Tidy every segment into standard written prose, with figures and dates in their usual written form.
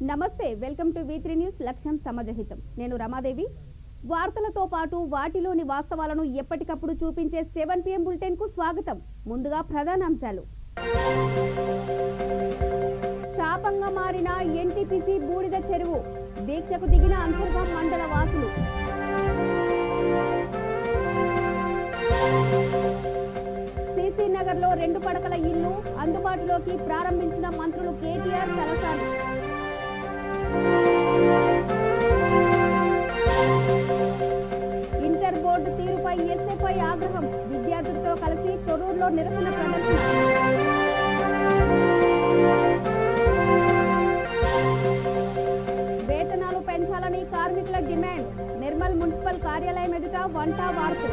నమస్తే, welcome to V3 news. లక్ష్యం సమాజహితం. నేను రమాదేవి. వార్తలతో పాటు వాటిలోని వాస్తవాలను ఎప్పటికప్పుడు చూపించే 7 PM బులెటిన్ కు స్వాగతం. ముందుగా ప్రధానాంశాలు. శాపంగా మారిన NTPC బూడిద చెరువు, దీక్షకు దిగిన అంతర్గాం మండల వాసులు. సిసి నగర్ లో 2 పడకల ఇల్లు అందుబాటులోకి ప్రారంభించిన మంత్రులు కేటీఆర్, తలసాని. ఇంటర్ బోర్డు తీరుపై ఎస్ఎఫ్ఐ ఆగ్రహం, విద్యార్థులతో కలిసి తొర్రూరులో నిరసన ప్రదర్శన. వేతనాలు పెంచాలని కార్మికుల డిమాండ్, నిర్మల్ మున్సిపల్ కార్యాలయం ఎదుట వంట వార్పు.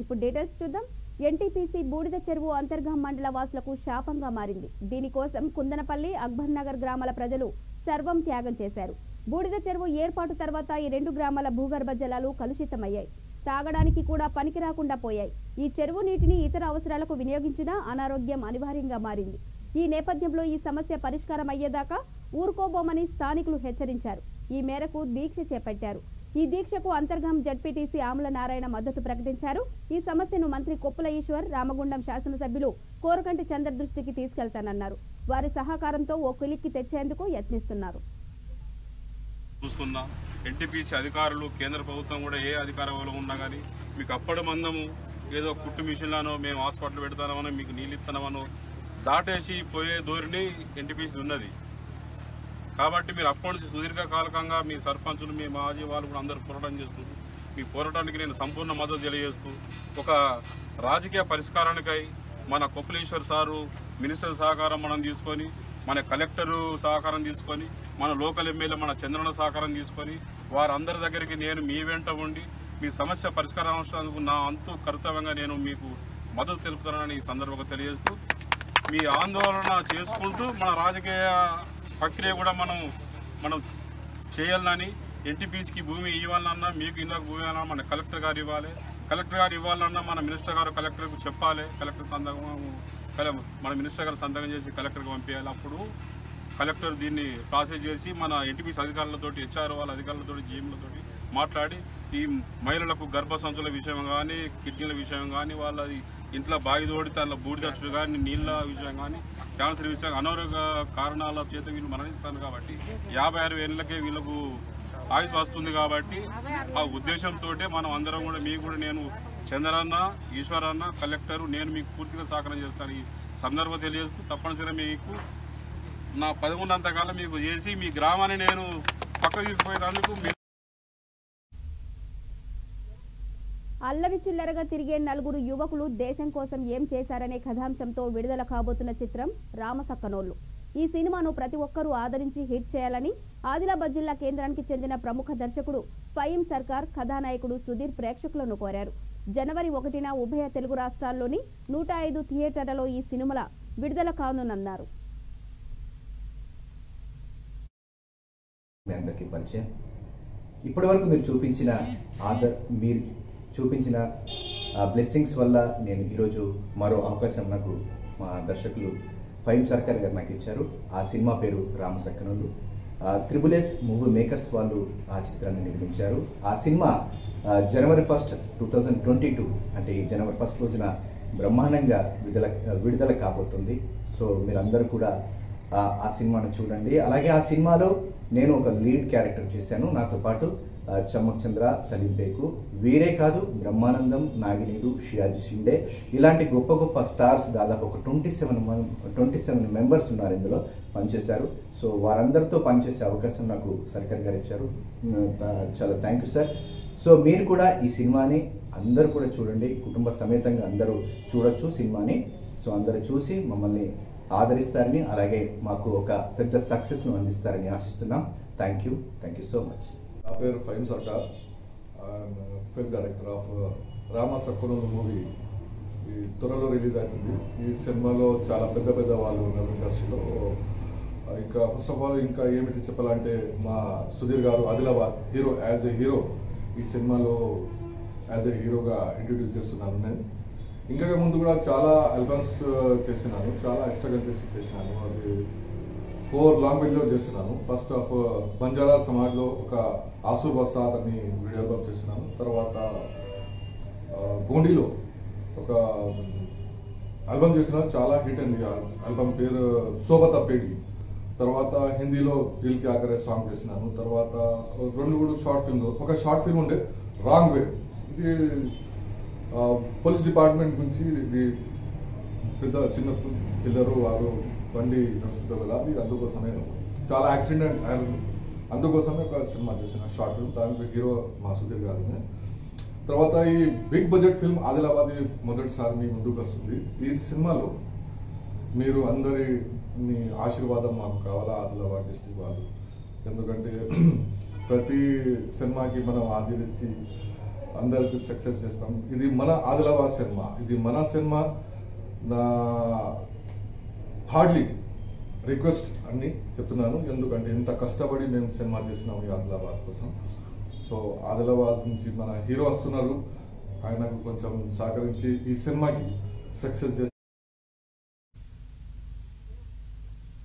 ఇప్పుడు డీటెయిల్స్ చూద్దాం. NTPC బూడిద చెరువు అంతర్గాం మండల వాసులకు శాపంగా మారింది. దీనికోసం కుందనపల్లి, అక్బర్ నగర్ గ్రామాల ప్రజలు సర్వం త్యాగం చేశారు. బూడిద చెరువు ఏర్పాటు తర్వాత ఈ 2 గ్రామాల భూగర్భ జలాలు కలుషితమయ్యాయి. తాగడానికి కూడా పనికి రాకుండా పోయాయి. ఈ చెరువు నీటిని ఇతర అవసరాలకు వినియోగించినా అనారోగ్యం అనివార్యంగా మారింది. ఈ నేపథ్యంలో ఈ సమస్య పరిష్కారం అయ్యేదాకా ఊరుకోబోమని స్థానికులు హెచ్చరించారు. ఈ మేరకు దీక్ష చేపట్టారు. ఈ దీక్షకు అంతర్గాం జడ్పీటీసీ ఆముల నారాయణ మద్దతు ప్రకటించారు. ఈ సమస్యను మంత్రి కొప్పుల ఈశ్వర్, రామగుండం శాసనసభ్యులు కోరకంటి చంద్ర దృష్టికి తీసుకెళ్తానన్నారు. వారి సహకారంతో ఓ కొలిక్కి తెచ్చేందుకు యత్నిస్తున్నారు. NTPC అధికారులు, కేంద్ర ప్రభుత్వం కూడా ఏ అధికారంలో ఉన్నా కానీ మీకు అప్పటి మందము ఏదో కుట్టు మిషన్లను మేము హాస్పిటల్ పెడతామనో మీకు నీళ్ళు ఇస్తామనో దాటేసి పోయే ధోరణి NTPC ఉన్నది. కాబట్టి మీరు అప్పటి నుంచి సుదీర్ఘకాలికంగా మీ సర్పంచులు, మీ మాజీ వాళ్ళు కూడా అందరూ పోరాటం చేస్తుంది. మీ పోరాటానికి నేను సంపూర్ణ మద్దతు తెలియజేస్తూ ఒక రాజకీయ పరిష్కారానికై మన కొప్పులేశ్వర్ సారు మినిస్టర్ సహకారం మనం తీసుకొని, మన కలెక్టరు సహకారం తీసుకొని, మన లోకల్ ఎమ్మెల్యే మన చంద్రన సహకారం తీసుకొని వారందరి దగ్గరికి నేను మీ వెంట ఉండి మీ సమస్య పరిష్కారం నా అంతు కర్తవ్యంగా నేను మీకు మద్దతు తెలుపుతానని ఈ సందర్భంగా తెలియజేస్తూ మీ ఆందోళన చేసుకుంటూ మన రాజకీయ ప్రక్రియ కూడా మనం చేయాలని, NTPCకి భూమి ఇవ్వాలన్నా, మీకు ఇళ్ళకు భూమి ఇవ్వాలన్నా మన కలెక్టర్ గారు ఇవ్వాలి. కలెక్టర్ గారు ఇవ్వాలన్నా మన మినిస్టర్ గారు కలెక్టర్కు చెప్పాలి. కలెక్టర్ సంతకం మన మినిస్టర్ గారు సంతకం చేసి కలెక్టర్కి పంపించాలి. అప్పుడు కలెక్టర్ దీన్ని ప్రాసెస్ చేసి మన NTPC అధికారులతో, HR వాళ్ళ అధికారులతో, GMలతో మాట్లాడి ఈ మహిళలకు గర్భసంచుల విషయం కానీ, కిడ్నీల విషయం కానీ, వాళ్ళ ఇంట్లో బావి తోడితే అందులో బూడిదచ్చుడు కానీ, నీళ్ళ విషయం కానీ, క్యాన్సర్ విషయం, అనారోగ్య కారణాల చేత వీళ్ళు మరణిస్తారు. కాబట్టి 56 ఏళ్ళకే వీళ్ళకు ఆయుష్ వస్తుంది. కాబట్టి ఆ ఉద్దేశంతో మనం అందరం కూడా మీకు కూడా నేను చంద్రన్న, ఈశ్వరన్న, కలెక్టరు నేను మీకు పూర్తిగా సహకారం చేస్తాను. ఈ సందర్భం తెలియజేస్తూ తప్పనిసరిగా మీకు నా 11 కాలం మీకు చేసి మీ గ్రామాన్ని నేను పక్కకు తీసుకుపోయేందుకు. అల్లరి చిల్లరగా తిరిగే 4 యువకులు దేశం కోసం ఏం చేశారనే కథాంశంతో విడుదల కాబోతున్న చిత్రం రామసక్కనోళ్లు. ఈ సినిమాను ప్రతి ఒక్కరూ ఆదరించి హిట్ చేయాలని ఆదిలాబాద్ జిల్లా కేంద్రానికి చెందిన ప్రముఖ దర్శకుడు ఫయీం సర్కార్, కథానాయకుడు సుధీర్ ప్రేక్షకులను కోరారు. జనవరి 1న ఉభయ తెలుగు రాష్ట్రాల్లోని 105 థియేటర్లలో ఈ సినిమాల విడుదల కానున్నారు. ఇప్పటి వరకు మీరు చూపించిన బ్లెస్సింగ్స్ వల్ల నేను ఈరోజు మరో అవకాశం నాకు మా దర్శకులు ఫయీం సర్కార్ గారు నాకు ఇచ్చారు. ఆ సినిమా పేరు రామసక్కనోళ్లు. SSS మూవీ మేకర్స్ వాళ్ళు ఆ చిత్రాన్ని నిర్మించారు. ఆ సినిమా జనవరి 1, 2022 అంటే ఈ జనవరి 1 రోజున బ్రహ్మాండంగా విడుదల కాబోతుంది. సో మీరందరూ కూడా ఆ సినిమాను చూడండి. అలాగే ఆ సినిమాలో నేను ఒక లీడ్ క్యారెక్టర్ చేశాను. నాతో పాటు చమ్మక్ చంద్ర, సలీం బేకు, వీరే కాదు బ్రహ్మానందం, నాగినీడు, షియాజీ షిండే ఇలాంటి గొప్ప గొప్ప స్టార్స్ దాదాపు ఒక 27 మెంబర్స్ ఉన్నారు ఇందులో పనిచేశారు. సో వారందరితో పనిచేసే అవకాశం నాకు సర్కార్ గారు ఇచ్చారు. చాలా థ్యాంక్ యూ సార్. సో మీరు కూడా ఈ సినిమాని అందరూ కూడా చూడండి. కుటుంబ సమేతంగా అందరూ చూడొచ్చు సినిమాని. సో అందరూ చూసి మమ్మల్ని ఆదరిస్తారని, అలాగే మాకు ఒక పెద్ద సక్సెస్ను అందిస్తారని ఆశిస్తున్నాం. Thank you so much. నా పేరు ఫయీం సర్కార్, ఫిల్మ్ డైరెక్టర్ ఆఫ్ రామసక్కనోళ్లు మూవీ త్వరలో రిలీజ్ అవుతుంది. ఈ సినిమాలో చాలా పెద్ద వాళ్ళు ఉన్నారు ఇండస్ట్రీలో. ఇంకా ఫస్ట్ ఆఫ్ ఆల్ ఇంకా ఏమిటి చెప్పాలంటే మా సుధీర్ గారు Adilabad hero, as a hero ఈ సినిమాలో యాజ్ ఏ హీరోగా ఇంట్రడ్యూస్ చేస్తున్నాను నేను. ఇంకా ముందు కూడా చాలా ఆల్బమ్స్ చేసినాను, చాలా స్ట్రగల్ చేసినాను. అది 4 లాంగ్వేజ్లో చేసినాను. ఫస్ట్ ఆఫ్ బంజారా సమాజ్లో ఒక ఆసు బసాద్ అని వీడియో ఆల్బమ్ చేసినాను. తర్వాత గోండీలో ఒక ఆల్బమ్ చేసినాను, చాలా హిట్ అయింది. ఆల్బమ్ పేరు సోబతా పేడి. తర్వాత హిందీలో దిల్ కే ఆకరే సాంగ్ చేసినాను. తర్వాత 2 షార్ట్ ఫిల్మ్లో, ఒక షార్ట్ ఫిల్మ్ ఉండే రాంగ్ వే, ఇది పోలీస్ డిపార్ట్మెంట్ గురించి. ఇది పెద్ద చిన్న పిల్లలు వారు బండి నడుస్తుంటారు కదా, అది అందుకోసమే చాలా యాక్సిడెంట్, అందుకోసమే ఒక సినిమా చేసిన షార్ట్ ఫిల్మ్. దానికి హీరో మా సుధీర్ గారు. తర్వాత ఈ బిగ్ బడ్జెట్ ఫిల్మ్ ఆదిలాబాద్ మొదటిసారి మీ ముందుకు వస్తుంది. ఈ సినిమాలో మీరు అందరి మీ ఆశీర్వాదం మాకు కావాలా, ఆదిలాబాద్ డిస్ట్రిక్ట్ వాళ్ళు. ఎందుకంటే ప్రతి సినిమాకి మనం ఆదరించి అందరికి సక్సెస్ చేస్తాం. ఇది మన ఆదిలాబాద్ సినిమా, ఇది మన సినిమా. నా హార్డ్లీ రిక్వెస్ట్ అన్ని చెప్తున్నాను, ఎందుకంటే ఇంత కష్టపడి మేము సినిమా చేసినాము ఈ ఆదిలాబాద్ కోసం. సో ఆదిలాబాద్ నుంచి మన హీరో వస్తున్నారు, ఆయనకు కొంచెం సహకరించి ఈ సినిమాకి సక్సెస్ చేస్తారు.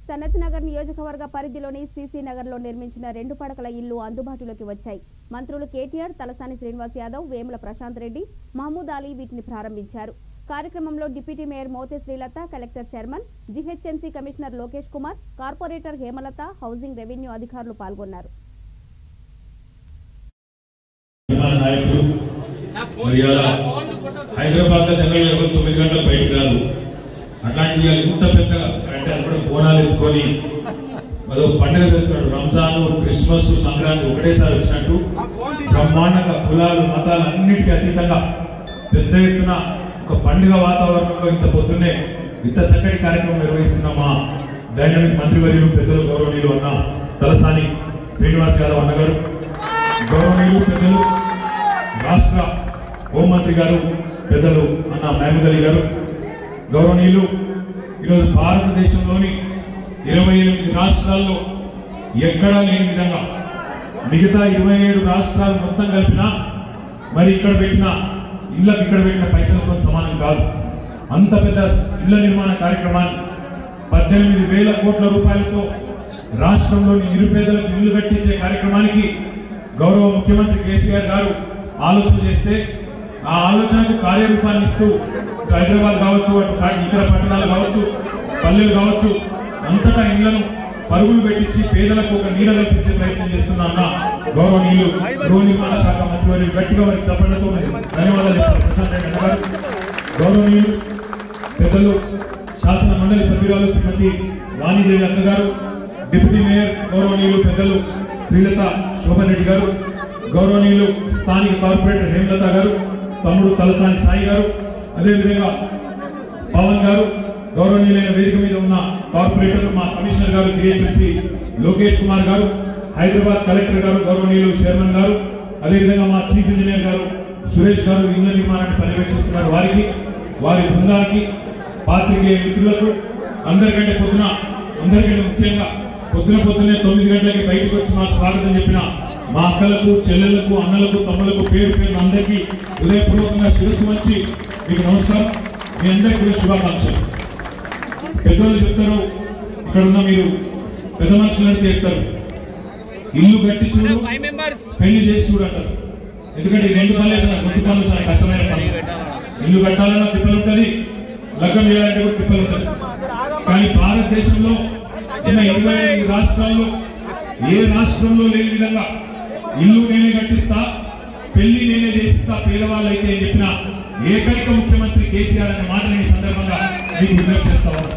సనత్ నగర్ నియోజకవర్గ పరిధిలోని సీసీ నగర్లో నిర్మించిన 2 పడకల ఇల్లు అందుబాటులోకి వచ్చాయి. మంత్రులు కేటీఆర్, తలసాని శ్రీనివాస్ యాదవ్, వేముల ప్రశాంత్ రెడ్డి, మహమూద్ అలీ వీటిని ప్రారంభించారు. కార్యక్రమంలో deputy mayor Mothe Srilatha, collector Sharman, GHMC commissioner Lokesh Kumar, corporator Hemalatha, housing revenue అధికారులు పాల్గొన్నారు. హైదరాబాద్ జనరల్ 9 గంటల బయటకు రాదు. అట్లాంటి ఇంత పెద్ద అంటే అక్కడ బోనాలు ఎత్తుకొని అదో పండుగ జరుగుతాడు. రంజాన్, క్రిస్మస్, సంక్రాంతి ఒకటేసారి వచ్చినట్టు బ్రహ్మాండంగా కులాలు మతాలు అన్నిటికీ అతీతంగా పెద్ద ఎత్తున ఒక పండుగ వాతావరణంలో ఇంత పొద్దున్నే ఇంత చక్కటి కార్యక్రమం నిర్వహిస్తున్న మా డైనమిక్ మంత్రివర్యులు పెద్దలు గౌరవనీయులు అన్న తలసాని శ్రీనివాస్ యాదవ్ అన్నగారు, గౌరవనీయులు పెద్దలు రాష్ట్ర హోంమంత్రి గారు పెద్దలు అన్న మహమూద్ అలీ గారు, గౌరవనీయులు ఈరోజు భారతదేశంలోని 28 రాష్ట్రాల్లో ఎక్కడా లేని విధంగా మిగతా 27 రాష్ట్రాలు మొత్తం కలిపినా మరి ఇక్కడ పెట్టిన ఇళ్ళకి ఇక్కడ పెట్టిన పైసలతో సమానం కాదు. అంత పెద్ద ఇళ్ల నిర్మాణ కార్యక్రమాన్ని 18,000 కోట్ల రూపాయలతో రాష్ట్రంలోని నిరుపేదలకు ఇల్లు కట్టించే కార్యక్రమానికి గౌరవ ముఖ్యమంత్రి కేసీఆర్ గారు ఆలోచన చేస్తే ఆ ఆలోచనకు కార్యరూపాన్ని ఇస్తూ హైదరాబాద్ కావచ్చు, అటు ఇతర పట్టణాలు కావచ్చు, పల్లెలు కావచ్చు, అంతటా ఇళ్లను పరుగులు పెట్టించి పేదలకు ఒక నీడ కల్పించే ప్రయత్నం చేస్తున్న అన్న గౌరవనీయులు గృహ నిర్మాణ శాఖ మంత్రి గట్టిగా వారికి చెప్పడంతో ధన్యవాదాలు చెప్తారు. గౌరవనీయులు పెద్దలు శాసన మండలి సభ్యురాలు శ్రీమతి వాణిదేవి అక్క గారు, డిప్యూటీ మేయర్ గౌరవనీయులు పెద్దలు శ్రీలత శోభన్ రెడ్డి గారు, గౌరవనీయులు స్థానిక కార్పొరేటర్ హేమలత గారు, తమ్ముడు తలసాని సాయి గారు, అదేవిధంగా పవన్ గారు, గౌరవనీయులైన వేదిక మీద ఉన్న కార్పొరేటర్ మా కమిషనర్ గారు జీహెచ్ఎంసీ లోకేష్ కుమార్ గారు, హైదరాబాద్ కలెక్టర్ గారు గౌరవనీయులు చైర్మన్ గారు, అదేవిధంగా మా చీఫ్ ఇంజనీర్ గారు సురేష్ గారు ఇళ్ల నిర్మాణాన్ని పర్యవేక్షిస్తున్నారు. వారికి, వారి బృందానికి, పాత్రికేయ మిత్రులకు అందరికంటే ముఖ్యంగా పొద్దున్నే 9 గంటలకి బయటకు వచ్చి మాకు స్వాగతం చెప్పిన మా అక్కలకు, చెల్లెలకు, అన్నలకు, తమ్ములకు పేరు పేరు అందరికీ హృదయపూర్వకంగా శిరస్సు వంచి మీకు నమస్కారం. మీ అందరికీ కూడా శుభాకాంక్షలు. పెద్దోళ్ళు చెప్తారు, ఇక్కడ ఉన్న మీరు పెద్ద మనుషులంటే చెప్తారు, ఇల్లు కట్టి చూడు, పెళ్లి చేసి చూడు అంటారు. ఎందుకంటే ఈ 2 పనులు గుర్తు పనులు చాలా కష్టమైన పనులు. ఇల్లు కట్టాలన్నా తిప్పలు ఉంటుంది, లగ్నం చేయాలంటే కూడా తిప్పలు ఉంటుంది. కానీ భారతదేశంలో ఉన్న 25 రాష్ట్రాల్లో ఏ రాష్ట్రంలో లేని విధంగా ఇల్లు నేనే కట్టిస్తా, పెళ్లి నేనే చేసిస్తా పేదవాళ్ళు అయితే అని చెప్పిన ఏకైక ముఖ్యమంత్రి కేసీఆర్ అనే మాటని ఈ సందర్భంగా మీకు విజ్ఞప్తి చేస్తా ఉన్నాను.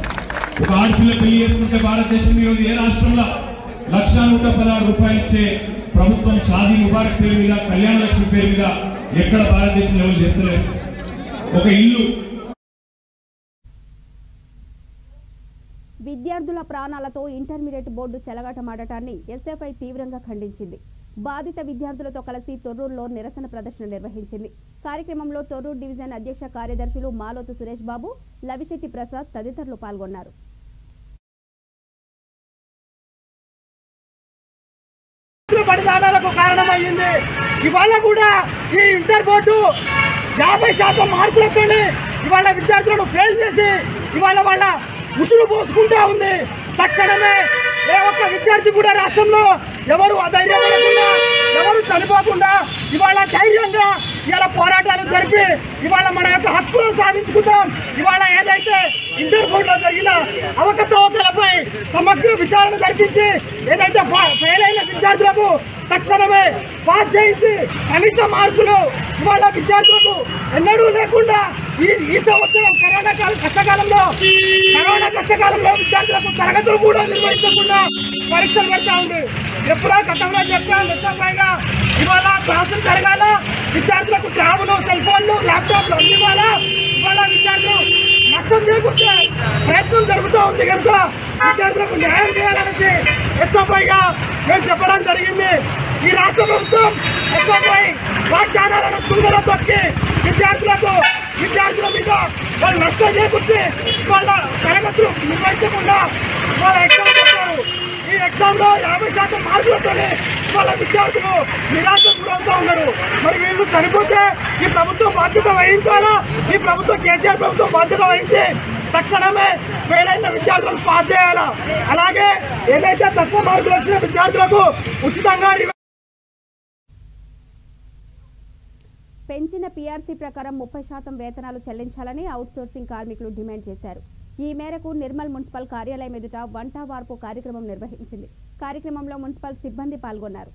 ఒక ఆడపిల్ల పెళ్లి చేసుకుంటే భారతదేశం ఈరోజు ఏ రాష్ట్రంలో 1,116 రూపాయలు ఇచ్చే ప్రభుత్వం షాదీ ముబారక్ పేరు మీద, కళ్యాణ లక్ష్మి పేరు మీద ఎక్కడ భారతదేశంలో ఎవరు చేస్తలేదు. ఒక ఇల్లు విద్యార్థుల ప్రాణాలతో ఇంటర్మీడియట్ బోర్డు చెలగాటమాడటాన్ని ఎస్ఎఫ్ఐ తీవ్రంగా ఖండించింది. బాధిత విద్యార్థులతో కలిసి తొర్రూరులో నిరసన ప్రదర్శన నిర్వహించింది. కార్యక్రమంలో తొర్రూరు డివిజన్ అధ్యక్ష కార్యదర్శులు మాలోతు సురేష్ బాబు, లవిశెట్టి ప్రసాద్ తదితరులు పాల్గొన్నారు. కారణమైంది. ఇవాళ కూడా ఈ ఇంటర్ బోర్డు 50% మార్కులతోనే ఇవాళ విద్యార్థులను ఫెయిల్ చేసి ఇవాళ వాళ్ళ ఉసురు పోసుకుంటా ఉంది. తక్షణమే ఏ ఒక్క విద్యార్థి కూడా రాష్ట్రంలో ఎవరు అధైర్యం లేకుండా ఎవరు చనిపోకుండా ఇవాళ ధైర్యంగా ఇవాళ పోరాటాలు జరిపి ఇవాళ మన యొక్క హక్కులను సాధించుకుందాం. ఇవాళ ఏదైతే ఇంటర్ బోర్డులో జరిగిన అవకతవకలపై సమగ్ర విచారణ జరిపించి ఏదైతే ఫెయిల్ అయిన విద్యార్థులకు తక్షణమే పాస్ చేయించి కనీస మార్కులు ఇవాళ విద్యార్థులకు ఎన్నడూ లేకుండా ఈ సంవత్సరం కరోనా కష్టకాలంలో విద్యార్థులకు తరగతులు కూడా నిర్వహించకుండా పరీక్షలు పెడతా ఉంది. ఎప్పుడో గతంలో చెప్పాను నిజంగా ఇవాళ క్లాసులు జరగాల, విద్యార్థులకు ట్యాబులు, సెల్ ఫోన్లు, ల్యాప్టాప్లు అన్ని ఇవ్వాలా. ఇవాళ విద్యార్థులు నష్టం చేయకుంటే ప్రయత్నం జరుగుతూ ఉంది కనుక విద్యార్థులకు న్యాయం చేయాలనేసి ఎస్ఎఫ్ఐగా మేము చెప్పడం జరిగింది. ఈ రాష్ట్ర ప్రభుత్వం ఎస్ఎఫ్ఐ వాగ్దానాలను తుంగలో తొక్కి విద్యార్థుల మీద వాళ్ళు నష్టం చేకూర్చి వాళ్ళ తరగతులు నిర్వహించకుండా వాళ్ళ ఎగ్జామ్ చేస్తారు. ఈ ఎగ్జామ్లో 50% మార్కులతో వాళ్ళ విద్యార్థులు నిరాశకు గురవుతూ ఉన్నారు. మరి వీళ్ళు చనిపోతే ఈ ప్రభుత్వం బాధ్యత వహించాలా? ఈ ప్రభుత్వం కేసీఆర్ ప్రభుత్వం బాధ్యత వహించి తక్షణమే ఫెయిల్ అయిన విద్యార్థులను పాస్ చేయాలా? అలాగే ఏదైతే తక్కువ మార్కులు వచ్చిన విద్యార్థులకు ఉచితంగా పెంచిన పీఆర్సీ ప్రకారం 30% వేతనాలు చెల్లించాలని అవుట్సోర్సింగ్ కార్మికులు డిమాండ్ చేశారు. ఈ మేరకు నిర్మల్ మున్సిపల్ కార్యాలయం ఎదుట వంట వార్పు కార్యక్రమం నిర్వహించింది. కార్యక్రమంలో మున్సిపల్ సిబ్బంది పాల్గొన్నారు.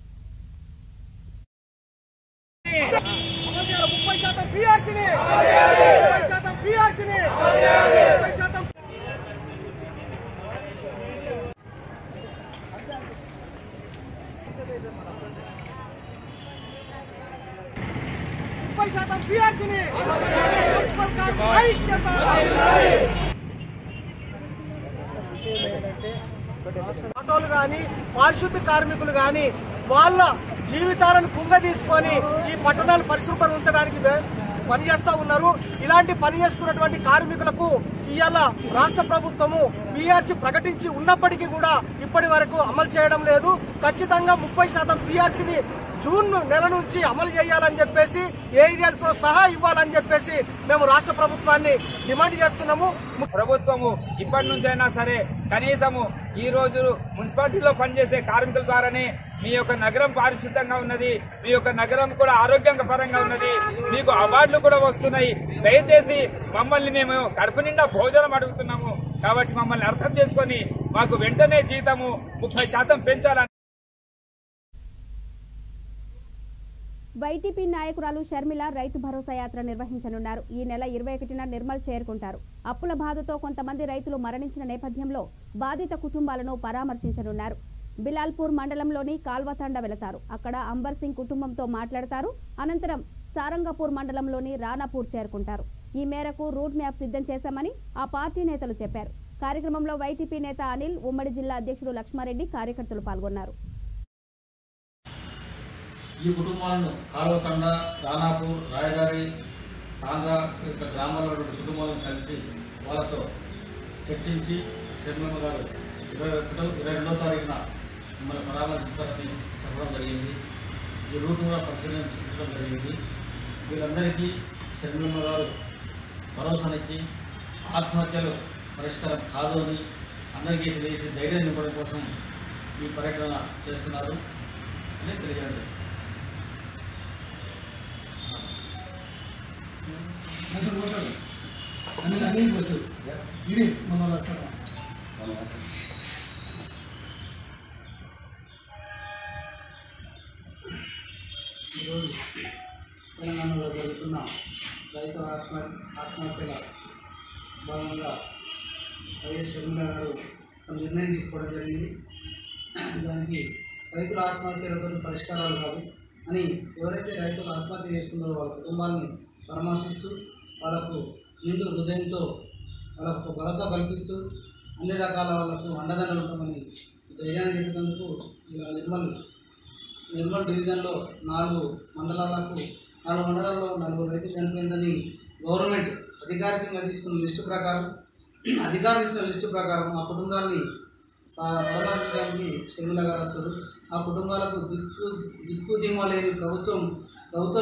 ఆటోలు కానీ పారిశుద్ధ కార్మికులు కానీ వాళ్ళ జీవితాలను కుంగదీసుకొని ఈ పట్టణాలు పరిశుభ్రం ఉంచడానికి పనిచేస్తూ ఉన్నారు. ఇలాంటి పనిచేస్తున్నటువంటి కార్మికులకు ఇవాళ రాష్ట్ర ప్రభుత్వము పీఆర్సీ ప్రకటించి ఉన్నప్పటికీ కూడా ఇప్పటి వరకు అమలు చేయడం లేదు. ఖచ్చితంగా 30% పీఆర్సీని జూన్ నెల నుంచి అమలు చేయాలని చెప్పేసి ఏరియాలతో సహా ఇవ్వాలని చెప్పేసి మేము రాష్ట్ర ప్రభుత్వాన్ని డిమాండ్ చేస్తున్నాము. ప్రభుత్వము ఇప్పటి నుంచైనా సరే కనీసము ఈ రోజు మున్సిపాలిటీలో పనిచేసే కార్మికుల ద్వారానే మీ యొక్క నగరం పారిశుద్ధంగా ఉన్నది, మీ యొక్క నగరం కూడా ఆరోగ్యంగా పరంగా ఉన్నది, మీకు అవార్డులు కూడా వస్తున్నాయి. దయచేసి మమ్మల్ని మేము కడుపు నిండా భోజనం అడుగుతున్నాము కాబట్టి మమ్మల్ని అర్థం చేసుకొని మాకు వెంటనే జీతము 30% పెంచాలని. వైటీపీ నాయకురాలు షర్మిల రైతు భరోసా యాత్ర నిర్వహించనున్నారు. ఈ నెల 21న నిర్మల్ చేరుకుంటారు. అప్పుల బాధతో కొంతమంది రైతులు మరణించిన నేపథ్యంలో బాధిత కుటుంబాలను పరామర్శించనున్నారు. బిలాల్పూర్ మండలంలోని కాల్వతాండ వెళతారు. అక్కడ అంబర్ సింగ్ కుటుంబంతో మాట్లాడతారు. అనంతరం సారంగపూర్ మండలంలోని రానాపూర్ చేరుకుంటారు. ఈ మేరకు రూట్ మ్యాప్ సిద్ధం చేశామని ఆ పార్టీ నేతలు చెప్పారు. కార్యక్రమంలో వైటీపీ నేత అనిల్, ఉమ్మడి జిల్లా అధ్యక్షుడు లక్ష్మారెడ్డి, కార్యకర్తలు పాల్గొన్నారు. ఈ కుటుంబాలను కాలువతండ, రానాపూర్, రాయదారి, తాండ్రా యొక్క గ్రామాల్లో కుటుంబాలను కలిసి వాళ్ళతో చర్చించి షర్మిల గారు 22వ తారీఖున మిమ్మల్ని పరామర్శిస్తారని చెప్పడం జరిగింది. ఈ రూట్ కూడా పరిశీలించడం జరిగింది. వీళ్ళందరికీ షర్మిల గారు భరోసానిచ్చి ఆత్మహత్యలు పరిష్కారం కాదు అని అందరికీ తెలియజేసి ధైర్యం నింపడం కోసం ఈ పర్యటన చేస్తున్నారు అని తెలియజేయండి. ఈరోజు తెలంగాణలో జరుగుతున్న రైతు ఆత్మహత్యల భాగంగా వైఎస్ షర్మిల గారు నిర్ణయం తీసుకోవడం జరిగింది. దానికి రైతుల ఆత్మహత్యలతో పరిష్కారాలు కాదు అని ఎవరైతే రైతులు ఆత్మహత్య చేస్తున్నారో వాళ్ళ కుటుంబాలని పరామర్శిస్తూ వాళ్ళకు నిండు హృదయంతో వాళ్ళకు భరోసా కల్పిస్తూ అన్ని రకాల వాళ్ళకు అండదండలు ఉంటామని ధైర్యాన్ని చెప్పినందుకు నిర్మల్ డివిజన్లో 4 మండలాల్లో 4 రైతులు చనిపోయిందని గవర్నమెంట్ అధికారికంగా తీసుకున్న లిస్టు ప్రకారం అధికారులు ఇచ్చిన లిస్టు ప్రకారం ఆ కుటుంబాన్ని పరామర్శించడానికి షర్మిల గారు వస్తారు. ఆ కుటుంబాలకు దిక్కు దిమ్మ లేని ప్రభుత్వ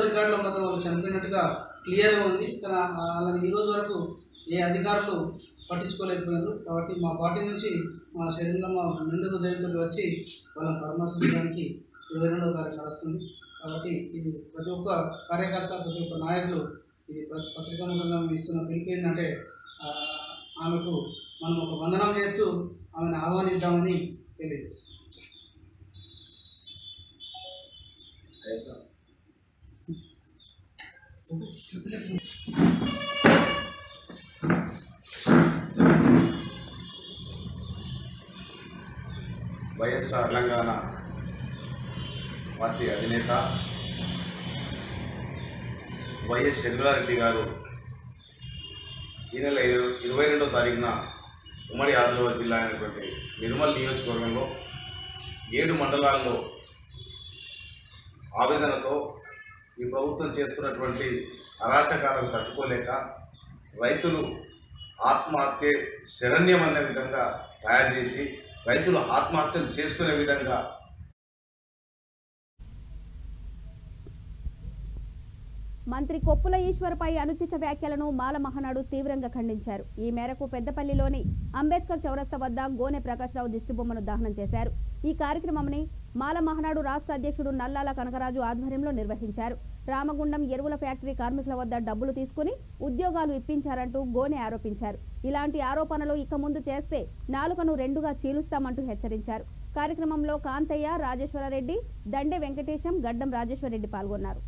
రికార్డులో మాత్రం వాళ్ళు చనిపోయినట్టుగా క్లియర్గా ఉంది. కానీ వాళ్ళని ఈరోజు వరకు ఏ అధికారులు పట్టించుకోలేకపోయారు. కాబట్టి మా పార్టీ నుంచి మా శరీరంలో మా నిండు హృదయంతో వచ్చి వాళ్ళని పరామర్శించడానికి 22వ తారీఖు వస్తుంది. కాబట్టి ఇది ప్రతి ఒక్క కార్యకర్త, ప్రతి ఒక్క నాయకులు ఇది పత్రికాముఖంగా మేము ఇస్తున్న పిలుపు ఏంటంటే ఆమెకు మనం ఒక వందనం చేస్తూ ఆమెను ఆహ్వానిద్దామని తెలియజేస్తాం. వైఎస్ఆర్ తెలంగాణ పార్టీ అధినేత వైఎస్ చంద్రారెడ్డి గారు ఈ నెల 22వ తారీఖున ఉమ్మడి ఆదిలాబాద్ జిల్లా అయినటువంటి నిర్మల్ నియోజకవర్గంలో 7 మండలాల్లో ఆవేదనతో ఈ ప్రభుత్వం చేస్తున్నటువంటి అరాచకాలను తట్టుకోలేక రైతులు ఆత్మహత్య శరణ్యం అనే విధంగా తయారు చేసి రైతులు ఆత్మహత్యలు చేసుకునే విధంగా మంత్రి కొప్పుల ఈశ్వర్పై అనుచిత వ్యాఖ్యలను మాల మహానాడు తీవ్రంగా ఖండించారు. ఈ మేరకు పెద్దపల్లిలోని అంబేద్కర్ చౌరస్తా వద్ద గోనె ప్రకాశ్రావు దిష్టిబొమ్మను దహనం చేశారు. ఈ కార్యక్రమంని మాల మహానాడు రాష్ట్ర అధ్యక్షుడు నల్లాల కనకరాజు ఆధ్వర్యంలో నిర్వహించారు. రామగుండం ఎరువుల ఫ్యాక్టరీ కార్మికుల వద్ద డబ్బులు తీసుకుని ఉద్యోగాలు ఇప్పించారంటూ గోనె ఆరోపించారు. ఇలాంటి ఆరోపణలు ఇక ముందు చేస్తే నాలుకను రెండుగా చీలుస్తామంటూ హెచ్చరించారు. కార్యక్రమంలో కాంతయ్య, రాజేశ్వరరెడ్డి, దండే వెంకటేశం, గడ్డం రాజేశ్వరరెడ్డి పాల్గొన్నారు.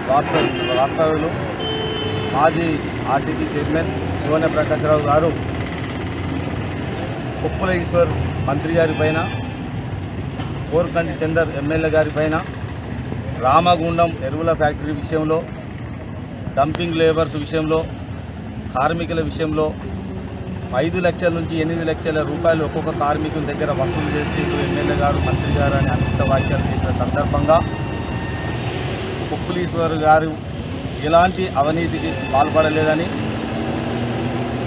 రాష్ట్రంలో మాజీ ఆర్టీసీ చైర్మన్ గోనె ప్రకాశ్రావు గారు కొప్పుల ఈశ్వర్ మంత్రి గారి పైన, కోరకంటి చందర్ ఎమ్మెల్యే గారి పైన, రామగుండం ఎరువుల ఫ్యాక్టరీ విషయంలో, డంపింగ్ లేబర్స్ విషయంలో, కార్మికుల విషయంలో 5 లక్షల నుంచి 8 లక్షల రూపాయలు ఒక్కొక్క కార్మికుల దగ్గర వసూలు చేసి ఎమ్మెల్యే గారు, మంత్రి గారు అని అనుచిత వ్యాఖ్యలు చేసిన సందర్భంగా కొప్పులీశ్వర్ గారు ఎలాంటి అవినీతికి పాల్పడలేదని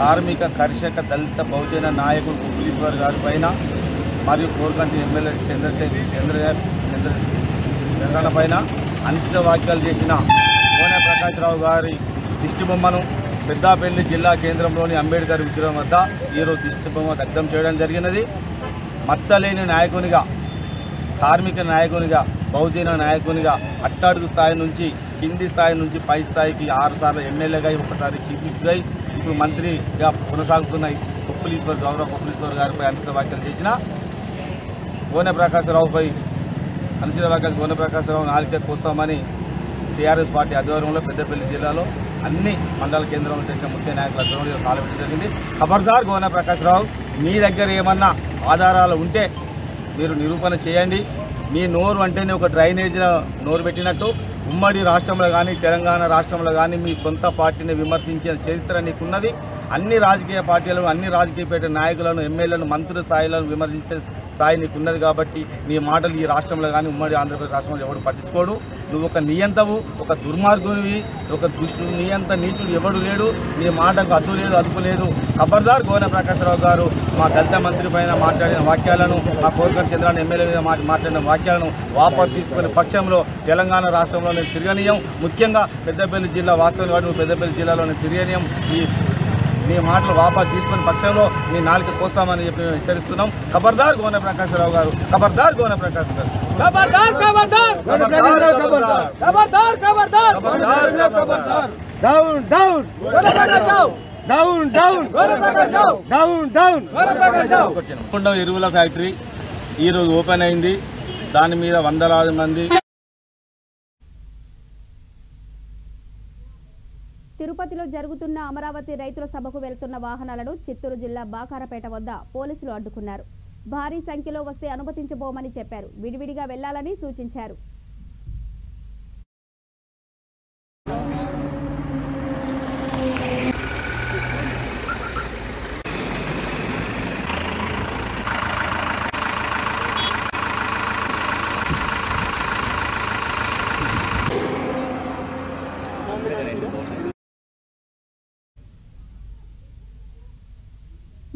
కార్మిక, కర్షక, దళిత, బహుజన నాయకుడు కొప్పులీశ్వర్ గారి పైన మరియు కోరకంటి ఎమ్మెల్యే చంద్రన్న పైన అనుచిత వ్యాఖ్యలు చేసిన గోనె ప్రకాశ్రావు గారి దిష్టిబొమ్మను పెద్దపల్లి జిల్లా కేంద్రంలోని అంబేద్కర్ విగ్రహం వద్ద ఈరోజు దిష్టిబొమ్మ దగ్ధం చేయడం జరిగినది. మచ్చలేని నాయకునిగా, కార్మిక నాయకునిగా, బహుజన నాయకునిగా అట్టడుగు స్థాయి నుంచి కింది స్థాయి నుంచి పై స్థాయికి 6 సార్లు ఎమ్మెల్యేగా, ఒకసారి చీఫ్ విప్గా, ఇప్పుడు మంత్రిగా కొనసాగుతున్న కొప్పులీశ్వర్, గౌరవ కొప్పులీశ్వర్ గారిపై అనుచిత వ్యాఖ్యలు చేసిన గోనె ప్రకాశ్రావుపై అనుచిత వ్యాఖ్యలు గోనె ప్రకాశ్రావు నాలుక కోస్తామని టీఆర్ఎస్ పార్టీ ఆధ్వర్యంలో పెద్దపల్లి జిల్లాలో అన్ని మండల కేంద్రంలో చేసిన ముఖ్య నాయకుల ఆధ్వర్యంలో కాలబెట్టడం జరిగింది. ఖబర్దార్ గోనె ప్రకాశ్రావు, మీ దగ్గర ఏమన్నా ఆధారాలు ఉంటే మీరు నిరూపణ చేయండి. మీ నోరు అంటేనే ఒక డ్రైనేజ్ నోరు పెట్టినట్టు ఉమ్మడి రాష్ట్రంలో కానీ తెలంగాణ రాష్ట్రంలో కానీ మీ సొంత పార్టీని విమర్శించిన చరిత్ర నీకున్నది. అన్ని రాజకీయ పార్టీలను, అన్ని రాజకీయ పార్టీ నాయకులను, ఎమ్మెల్యేలను, మంత్రుల స్థాయిలను విమర్శించే స్థాయి నీకున్నది. కాబట్టి నీ మాటలు ఈ రాష్ట్రంలో కానీ ఉమ్మడి ఆంధ్రప్రదేశ్ రాష్ట్రంలో ఎవడు పట్టించుకోడు. నువ్వు ఒక నియంతవు, ఒక దుర్మార్గునివి, ఒక దుష్టుడు, నీ అంత నీచుడు ఎవడు లేడు. నీ మాటకు అద్దు లేదు, అదుపు లేదు. ఖబర్దార్ గోనె ప్రకాశ్రావు గారు మా దళిత మంత్రి పైన మాట్లాడిన వాక్యాలను, మా కోరకంటి చంద్రాన్ని ఎమ్మెల్యే మీద మాట్లాడిన వాక్యాలను వాపసు తీసుకునే పక్షంలో తెలంగాణ రాష్ట్రంలో నేను తిరగనీయం. ముఖ్యంగా పెద్దపల్లి జిల్లా వాస్తవం వాడు పెద్దపల్లి జిల్లాలో నేను తిరగనీయం. నీ మాటలు వాపసు తీసుకునే పక్షంలో నీ నాలుక కోస్తామని చెప్పి మేము హెచ్చరిస్తున్నాం. ఖబర్దార్ గోనె ప్రకాశ్రావు గారు, ఖబర్దార్ గోనె ప్రకాశ్ గారు, ఖబర్దార్ ఖబర్దార్ ఖబర్దార్ ఖబర్దార్ ఖబర్దార్ ఖబర్దార్ డౌన్ డౌన్ గోనె ప్రకాశ్రావు, డౌన్ డౌన్ గోనె ప్రకాశ్రావు, డౌన్ డౌన్ గోనె ప్రకాశ్రావు. రామగుండం ఎరువుల ఫ్యాక్టరీ ఈరోజు ఓపెన్ అయింది. దాని మీద వందలాది మంది. తిరుపతిలో జరుగుతున్న అమరావతి రైతుల సభకు వెళ్తున్న వాహనాలను చిత్తూరు జిల్లా బాకారపేట వద్ద పోలీసులు అడ్డుకున్నారు. భారీ సంఖ్యలో వస్తే అనుమతించబోమని చెప్పారు. విడివిడిగా వెళ్లాలని సూచించారు.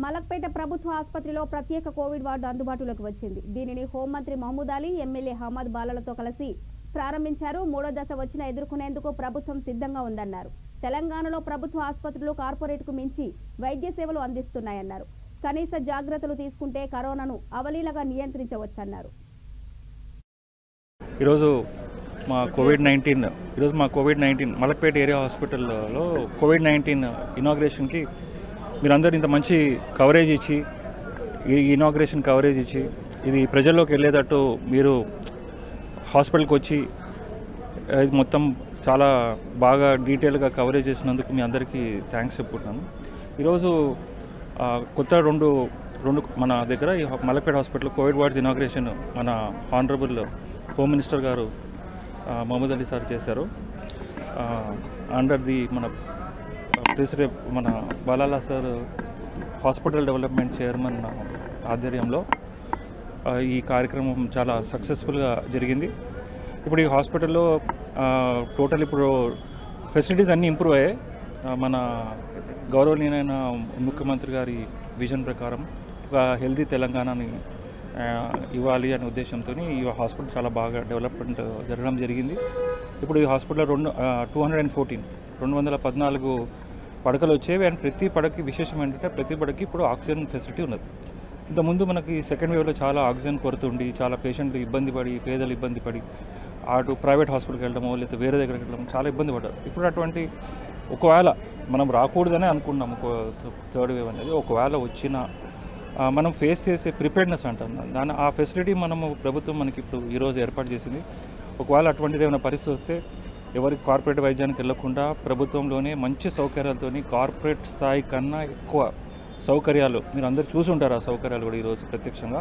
మలక్పేట ప్రభుత్వ ఆసుపత్రిలో ప్రత్యేక కోవిడ్ వార్డు అందుబాటులోకి వచ్చింది. దీనిని హోంమంత్రి మహమూద్ అలీ, ఎమ్మెల్యే హమద్ బాలలతో కలిసి ప్రారంభించారు. 3వ దశ వచ్చినా ఎదుర్కొనేందుకు ప్రభుత్వం సిద్ధంగా ఉందన్నారు. తెలంగాణలో ప్రభుత్వ ఆసుపత్రులు కార్పొరేట్కు మించి వైద్య సేవలు అందిస్తున్నాయన్నారు. కనీస జాగ్రత్తలు తీసుకుంటే కరోనాను అవలీలగా నియంత్రించవచ్చన్నారు. ఈరోజు మా కోవిడ్-19 మలక్పేట ఏరియా హాస్పిటల్లో కోవిడ్-19 ఇనాగ్రేషన్కి మీరందరూ ఇంత మంచి కవరేజ్ ఇచ్చి ఈ ఇనాగ్రేషన్ కవరేజ్ ఇచ్చి ఇది ప్రజల్లోకి వెళ్ళేటట్టు మీరు హాస్పిటల్కి వచ్చి ఇది మొత్తం చాలా బాగా డీటెయిల్గా కవరేజ్ చేసినందుకు మీ అందరికీ థ్యాంక్స్ చెప్పుకుంటున్నాను. ఈరోజు కొత్త రెండు మన దగ్గర ఈ Malakpet hospital covid wards inauguration మన ఆనరబుల్ హోమ్ మినిస్టర్ గారు మహమూద్ అలీ సార్ చేశారు. అండర్ ది మన Balala sir hospital development chairman ఆధ్వర్యంలో ఈ కార్యక్రమం చాలా సక్సెస్ఫుల్గా జరిగింది. ఇప్పుడు ఈ హాస్పిటల్లో టోటల్ ఇప్పుడు ఫెసిలిటీస్ అన్నీ ఇంప్రూవ్ అయ్యాయి. మన గౌరవనీయమైన ముఖ్యమంత్రి గారి విజన్ ప్రకారం ఒక హెల్తీ తెలంగాణని ఇవ్వాలి అనే ఉద్దేశంతో ఈ హాస్పిటల్ చాలా బాగా డెవలప్మెంట్ జరగడం జరిగింది. ఇప్పుడు ఈ హాస్పిటల్లో 214 పడకలు వచ్చేవి. అండ్ ప్రతి పడకకి విశేషం ఏంటంటే ప్రతి పడకకి ఇప్పుడు ఆక్సిజన్ ఫెసిలిటీ ఉన్నది. ఇంతకుముందు మనకి సెకండ్ వేవ్లో చాలా ఆక్సిజన్ కొరత ఉండి చాలా పేషెంట్లు పేదలు ఇబ్బంది పడి అటు ప్రైవేట్ హాస్పిటల్కి వెళ్ళడమో లేకపోతే వేరే దగ్గరికి వెళ్ళడం చాలా ఇబ్బంది పడ్డారు. ఇప్పుడు అటువంటి ఒకవేళ మనం రాకూడదనే అనుకున్నాము థర్డ్ వేవ్ అనేది. ఒకవేళ వచ్చినా మనం ఫేస్ చేసే ప్రిపేర్డ్నెస్ అంటాం దాని ఆ ఫెసిలిటీ మనము ప్రభుత్వం మనకి ఇప్పుడు ఈరోజు ఏర్పాటు చేసింది. ఒకవేళ అటువంటిది ఏమైనా పరిస్థితి వస్తే ఎవరికి కార్పొరేట్ వైద్యానికి వెళ్లకుండా ప్రభుత్వంలోనే మంచి సౌకర్యాలతో కార్పొరేట్ స్థాయి కన్నా ఎక్కువ సౌకర్యాలు మీరు అందరూ చూసి ఉంటారు. ఆ సౌకర్యాలు కూడా ఈరోజు ప్రత్యక్షంగా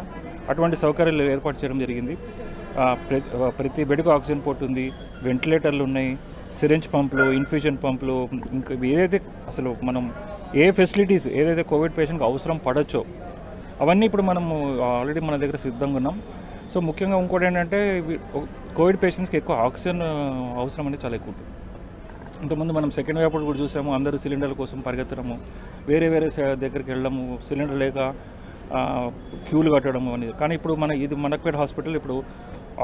అటువంటి సౌకర్యాలు ఏర్పాటు చేయడం జరిగింది. ప్రతి బెడ్కు ఆక్సిజన్ పోర్ట్ ఉంది, వెంటిలేటర్లు ఉన్నాయి, సిరింజ్ పంపులు, ఇన్ఫ్యూజన్ పంపులు, ఇంకా ఏదైతే అసలు మనం ఏ ఫెసిలిటీస్ ఏదైతే కోవిడ్ పేషెంట్కి అవసరం పడచ్చో అవన్నీ ఇప్పుడు మనము ఆల్రెడీ మన దగ్గర సిద్ధంగా ఉన్నాం. సో ముఖ్యంగా ఇంకోటి ఏంటంటే కోవిడ్ పేషెంట్స్కి ఎక్కువ ఆక్సిజన్ అవసరం అనేది చాలా ఎక్కువ ఉంటుంది. ఇంతకుముందు మనం సెకండ్ వేవ్ అప్పుడు కూడా చూసాము, అందరూ సిలిండర్ల కోసం పరిగెత్తడము, వేరే దగ్గరికి వెళ్ళడము, సిలిండర్ లేక క్యూలు కట్టడము అనేది. కానీ ఇప్పుడు మలక్పేట హాస్పిటల్ ఇప్పుడు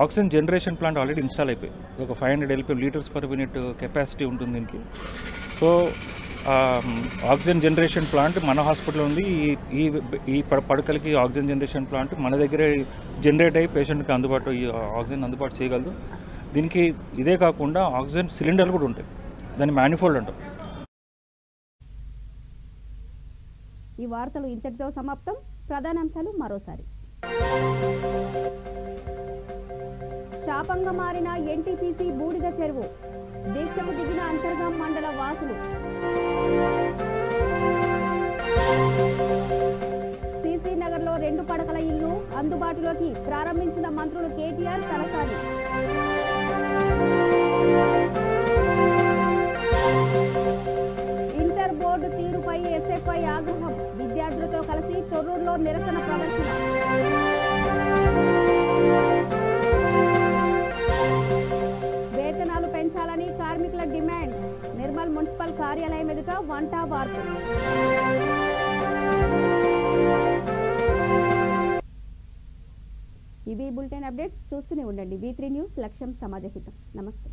oxygen generation plant already install అయిపోయి ఒక 500 LPM litres per minute capacity ఉంటుంది దీనికి. సో ఆక్సిజన్ జనరేషన్ ప్లాంట్ మన హాస్పిటల్లో ఉంది. ఈ పడకలకి ఆక్సిజన్ జనరేషన్ ప్లాంట్ మన దగ్గరే జనరేట్ అయ్యి పేషెంట్కి ఆక్సిజన్ అందుబాటు చేయగలదు. దీనికి ఇదే కాకుండా ఆక్సిజన్ సిలిండర్లు కూడా ఉంటాయి, దాన్ని మ్యానిఫోల్డ్ అంటాం. ఈ వార్తలు ఇంతటితో సమాప్తం. ప్రధానాంశాలు మరోసారి. శాపంగా మారిన ఎన్టీపీసీ బూడిద చెరువు, దీక్షకు దిగిన అంతర్గాం మండల వాసులు. సీసీ నగర్లో 2 పడకల ఇల్లు అందుబాటులోకి ప్రారంభించిన మంత్రులు కేటీఆర్, తలసాని. ఇంటర్ బోర్డు తీరుపై ఎస్ఎఫ్ఐ ఆగ్రహం, విద్యార్థులతో కలిసి తొర్రూరులో నిరసన ప్రదర్శన. వేతనాలు పెంచాలని కార్మికుల డిమాండ్, నిర్మల్ మున్సిపల్ కార్యాలయం ఎదుట వంట వార్పు. ఇవి బులెటిన్ అప్డేట్స్. చూస్తూనే ఉండండి V3 న్యూస్, లక్ష్యం సమాజహితం. నమస్తే.